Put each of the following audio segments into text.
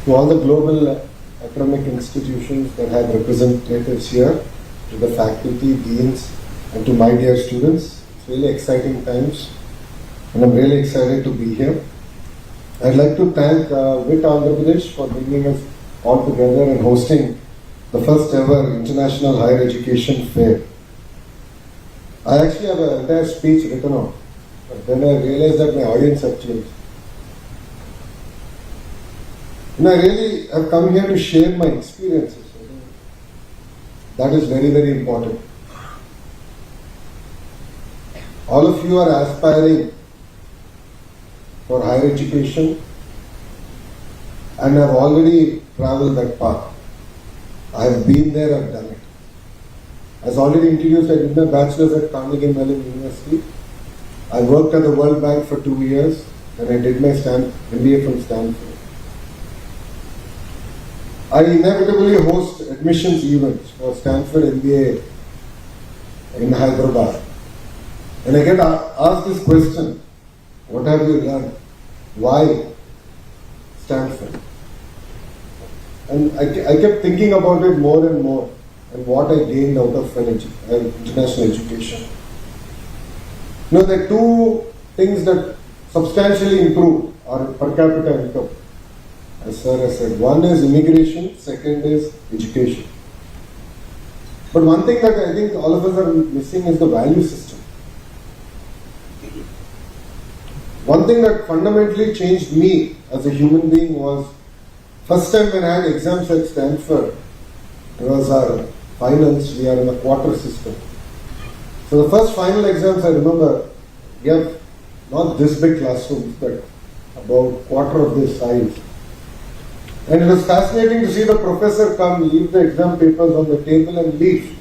to all the global academic institutions that have representatives here, to the faculty, deans, and to my dear students. It's really exciting times, and I'm really excited to be here. I'd like to thank WIT Andhra Pradesh for bringing us all together and hosting the first ever International Higher Education Fair. I actually have an entire speech written out, but then I realized that my audience had changed. And I really have come here to share my experiences. That is very, very important. All of you are aspiring for higher education and have already traveled that path. I have been there, I've done it. As already introduced, I did my bachelor's at Carnegie Mellon University. I worked at the World Bank for 2 years, and I did my MBA from Stanford. I inevitably host admissions events for Stanford MBA in Hyderabad. And I get asked this question, what have you learned? Why Stanford? And I kept thinking about it more and more, and what I gained out of international education. You know, there are two things that substantially improve our per capita income, as sir has said. One is immigration, second is education. But one thing that I think all of us are missing is the value system. One thing that fundamentally changed me as a human being was, first time when I had exams at Stanford, it was our finals, we are in a quarter system. So the first final exams I remember, we have not this big classrooms, but about quarter of this size. And it was fascinating to see the professor come, leave the exam papers on the table and leave.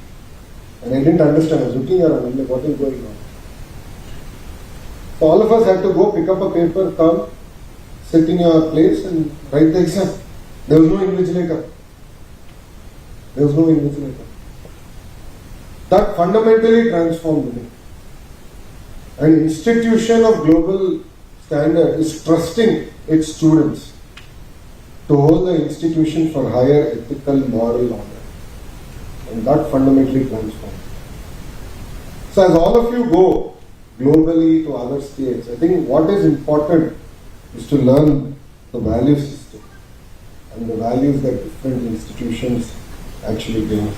And I didn't understand, I was looking around, I'm like, what is going on? So all of us had to go pick up a paper, come, sit in your place and write the exam. There was no invigilator. That fundamentally transformed me. An institution of global standard is trusting its students to hold the institution for higher ethical, moral honor. And that fundamentally transformed. So as all of you go globally to other states, I think what is important is to learn the value system and the values that different institutions actually bring.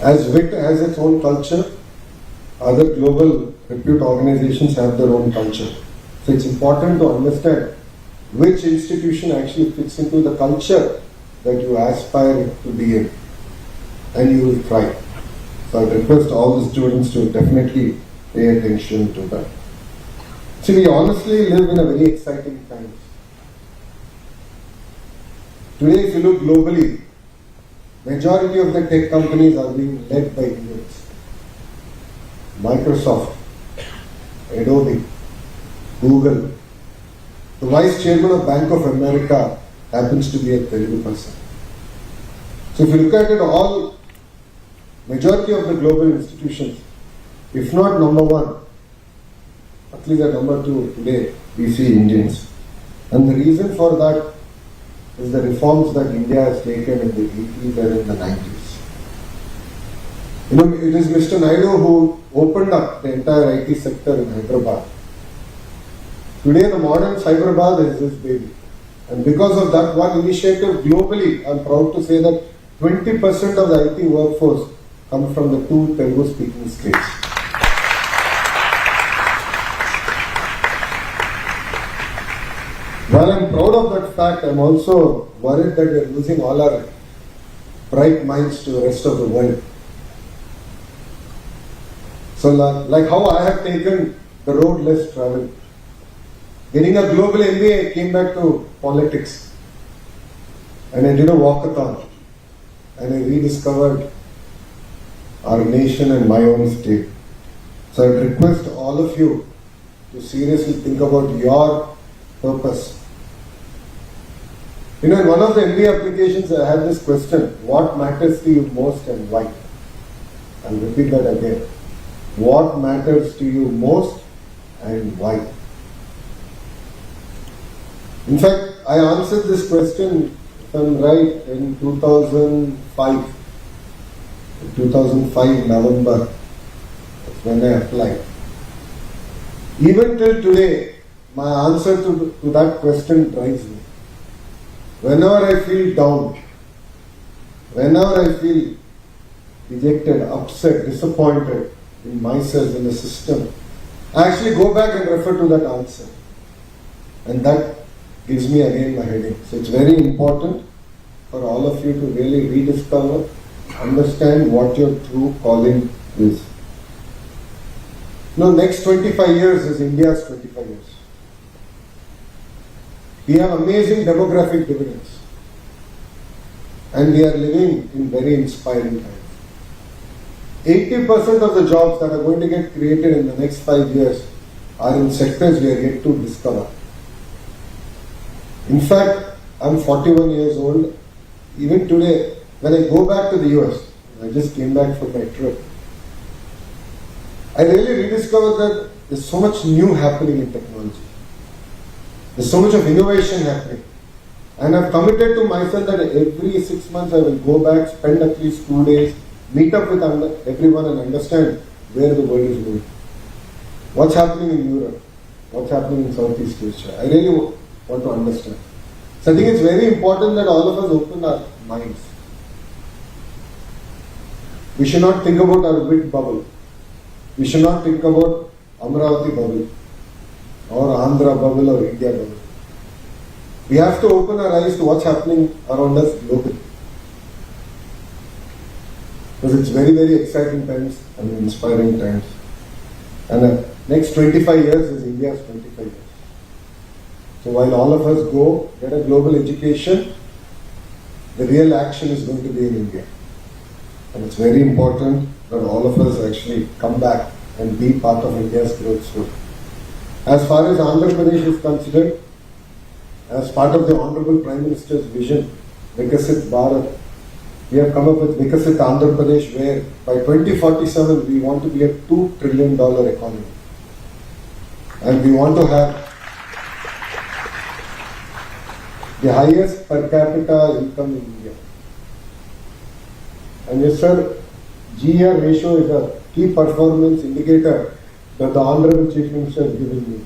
As WIT has its own culture, other global repute organizations have their own culture. So it's important to understand which institution actually fits into the culture that you aspire to be in, and you will try. So I request all the students to definitely pay attention to that. See, we honestly live in a very exciting time. Today, if you look globally, majority of the tech companies are being led by Indians. Microsoft, Adobe, Google. The vice chairman of Bank of America happens to be a Telugu person. So if you look at it all, majority of the global institutions, if not number one, at least at number two today, we see Indians. And the reason for that is the reforms that India has taken in the 80s and in the 90s. You know, it is Mr. Naidu who opened up the entire IT sector in Hyderabad. Today the modern Hyderabad is this baby. And because of that one initiative globally, I'm proud to say that 20% of the IT workforce come from the two Telugu speaking states. While I'm proud of that fact, I'm also worried that we're losing all our bright minds to the rest of the world. So like how I have taken the road less traveled. Getting a global MBA, I came back to politics. And I did a walkathon. And I rediscovered our nation and my own state. So I request all of you to seriously think about your purpose. You know, in one of the MBA applications, I had this question: what matters to you most and why? I'll repeat that again. What matters to you most and why? In fact, I answered this question, if I'm right, in 2005. In 2005 November, that's when I applied. Even till today, my answer to that question drives me. Whenever I feel down, whenever I feel dejected, upset, disappointed in myself, in the system, I actually go back and refer to that answer. And that gives me again my heading. So it's very important for all of you to really rediscover, understand what your true calling is. Now, next 25 years is India's 25 years. We have amazing demographic dividends. And we are living in very inspiring times. 80% of the jobs that are going to get created in the next 5 years are in sectors we are yet to discover. In fact, I'm 41 years old. Even today, when I go back to the US, I just came back from my trip, I really rediscovered that there's so much new happening in technology. There's so much of innovation happening. And I've committed to myself that every 6 months I will go back, spend at least 2 days, meet up with everyone and understand where the world is going. What's happening in Europe? What's happening in Southeast Asia? I really want to understand. So I think it's very important that all of us open our minds. We should not think about our big bubble. We should not think about Amravati bubble or Andhra bubble or India bubble. We have to open our eyes to what's happening around us globally. Because it's very, very exciting times and inspiring times. And the next 25 years is India's 25 years. So while all of us go get a global education, the real action is going to be in India. And it's very important that all of us actually come back and be part of India's growth story. As far as Andhra Pradesh is considered, as part of the Honorable Prime Minister's vision, Vikasit Bharat, we have come up with Vikasit Andhra Pradesh, where by 2047 we want to be a $2 trillion economy. And we want to have the highest per capita income in India. And yes, sir, GR ratio is a key performance indicator that the Honorable Chief Minister has given me.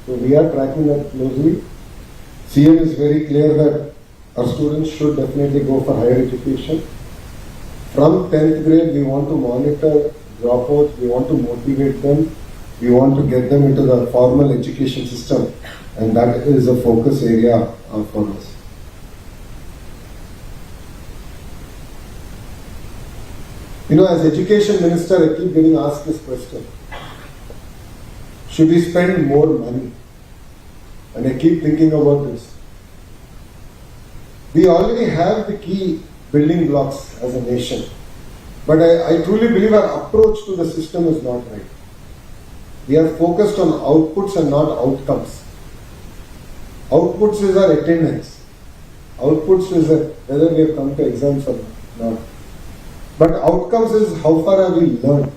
So we are tracking that closely. CM is very clear that our students should definitely go for higher education. From 10th grade, we want to monitor dropouts, we want to motivate them, we want to get them into the formal education system, and that is a focus area for us. You know, as education minister, I keep getting asked this question. Should we spend more money? And I keep thinking about this. We already have the key building blocks as a nation. But I truly believe our approach to the system is not right. We are focused on outputs and not outcomes. Outputs is our attendance. Outputs is whether we have come to exams or not. But outcomes is how far have we learned.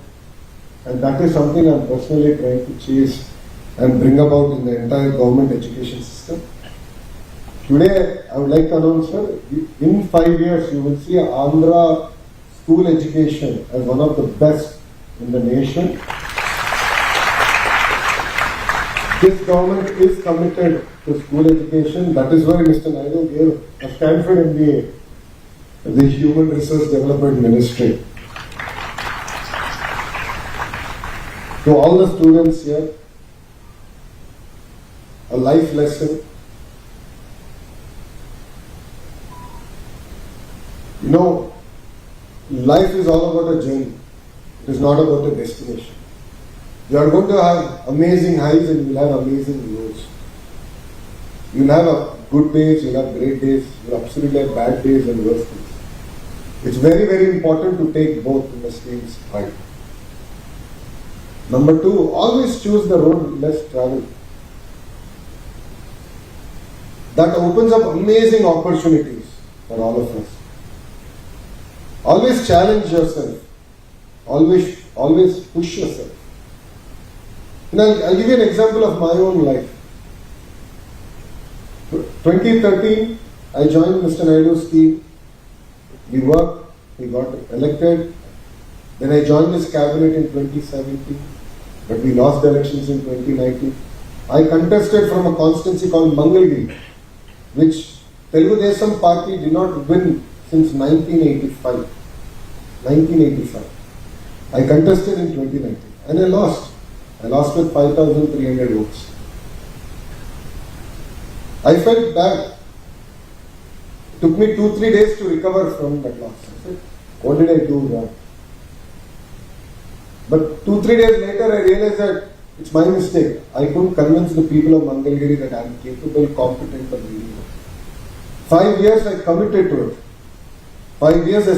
And that is something I'm personally trying to chase and bring about in the entire government education system. Today, I would like to announce, sir, in 5 years, you will see Andhra school education as one of the best in the nation. This government is committed to school education. That is why Mr. Naidu gave a Stanford MBA, the Human Resource Development Ministry. To all the students here, a life lesson. You know, life is all about a journey. It is not about a destination. You are going to have amazing highs and you will have amazing lows. You will have good days, you will have great days, you will absolutely have bad days and worse days. It's very, very important to take both in the same stride. Number two, always choose the road less traveled. That opens up amazing opportunities for all of us. Always challenge yourself. Always push yourself. And I'll give you an example of my own life. 2013, I joined Mr. Naidu's team. We worked, we got elected. Then I joined his cabinet in 2017, but we lost the elections in 2019. I contested from a constituency called Mangalgiri, which Telugu Desam party did not win since 1985. 1985. I contested in 2019 and I lost. I lost with 5,300 votes. I felt bad. It took me 2-3 days to recover from that loss. I said, what did I do wrong? But 2-3 days later I realized that it's my mistake. I couldn't convince the people of Mangalgiri that I am capable, competent of leading them. 5 years I committed to it. 5 years